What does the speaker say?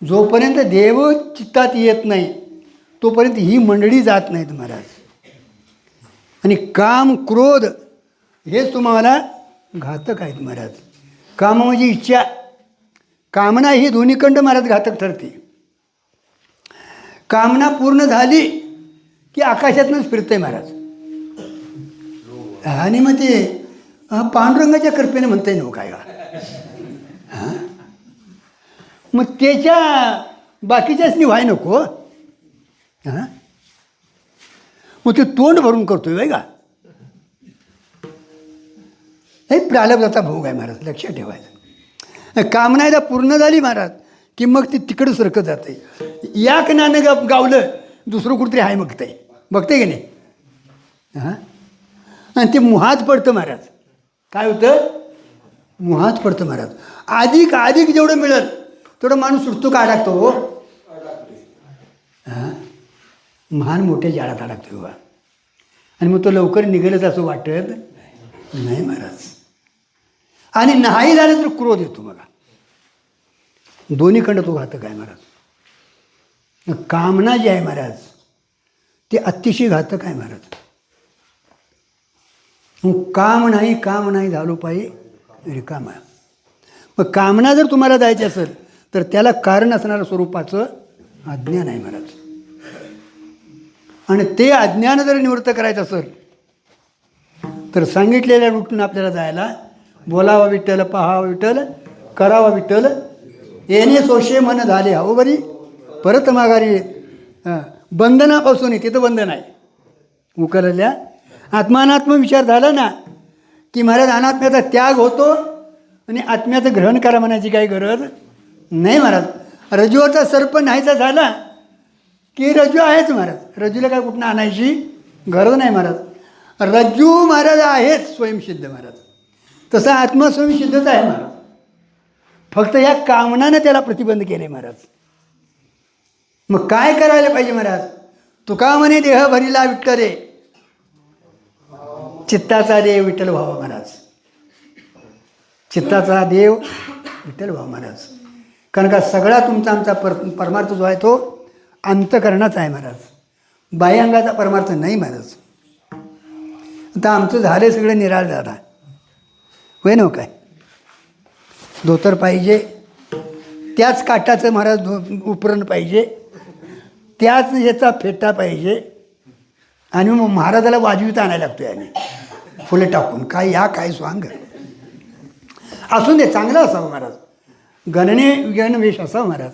जोपर्यंत देव चित्तात येत नाही तोपर्यंत ही मंडळी जात नाहीत महाराज. आणि काम क्रोध हेच तुम्हाला घातक आहेत महाराज. काम म्हणजे इच्छा, कामना ही दोन्हीकडं महाराज घातक ठरते. कामना पूर्ण झाली की आकाशातूनच फिरतंय महाराज. आणि मग ते पांडुरंगाच्या कृपेने म्हणता येईल काय का. हां मग त्याच्या बाकीच्याच व्हाय नको. हां मग ते तोंड भरून करतोय बाय का. हे प्रारब्धाचा भोग आहे महाराज, लक्षात ठेवायचं. कामना एकदा पूर्ण झाली महाराज की मग ती तिकडं सरकत जाते. या कणानं गावलं दुसरं कुठतरी आहे बघते की नाही. हां आणि ते मुहात पडतं महाराज. काय होतं, मुहात पडतं महाराज. अधिक जेवढं मिळेल तेवढं माणूस सुटतो का अडकतो हो. हां महान मोठ्या जाळात अडकतो बाबा. आणि मग तो लवकर निघेलच असं वाटत नाही महाराज. आणि नाही झालं तर क्रोध येतो बघा. दोन्हीकडं तो घातक आहे महाराज. कामना जी आहे महाराज ते अतिशय घातक आहे महाराज. काम नाही झालो पाहिजे रिकामा. मग कामना जर तुम्हाला जायची असेल तर त्याला कारण असणारं स्वरूपाचं अज्ञान आहे महाराज. आणि ते अज्ञान जर निवृत्त करायचं असेल तर सांगितलेल्या रूटून आपल्याला जायला बोलावा विठ्ठल, पाहावा विठ्ठल, करावा विठ्ठल, येणे सोशे मन झाले हो बरी परत माघारी. बंधनापासून तिथं बंधन आहे. उकलल्या आत्मानात्म विचार झाला ना की महाराज अनात्म्याचा त्याग होतो आणि आत्म्याचं ग्रहण करा म्हणायची काही गरज नाही महाराज. रज्जूवरचा सर्प नाहीचा झाला की रज्जू आहेच महाराज. रज्जूला काय कुठनं आणायची गरज नाही महाराज. रज्जू महाराज आहेच स्वयंसिद्ध महाराज. तसा आत्मा स्वयंसिद्धच आहे महाराज. फक्त या कामनानं त्याला प्रतिबंध केले महाराज. मग काय करायला पाहिजे महाराज. तुका म्हणे देह भरीला विठ्ठले, चित्ताचा देव विठ्ठल व्हावा महाराज. चित्ताचा देव विठ्ठल व्हावा महाराज. कारण का सगळा तुमचा आमचा परमार्थ जो आहे तो अंतकरणाचा आहे महाराज. बाह्यांगाचा परमार्थ नाही महाराज. आता आमचं झालं सगळं निराळ झाला होय ना. काय धोतर पाहिजे, त्याच काठाचं महाराज उपरण पाहिजे, त्याच याचा फेटा पाहिजे. आणि मग महाराजाला वाजवीत आणायला लागतोय आणि फुलं टाकून. काय काय स्वांग असून दे, चांगला असावं महाराज. गणवेश असावं महाराज.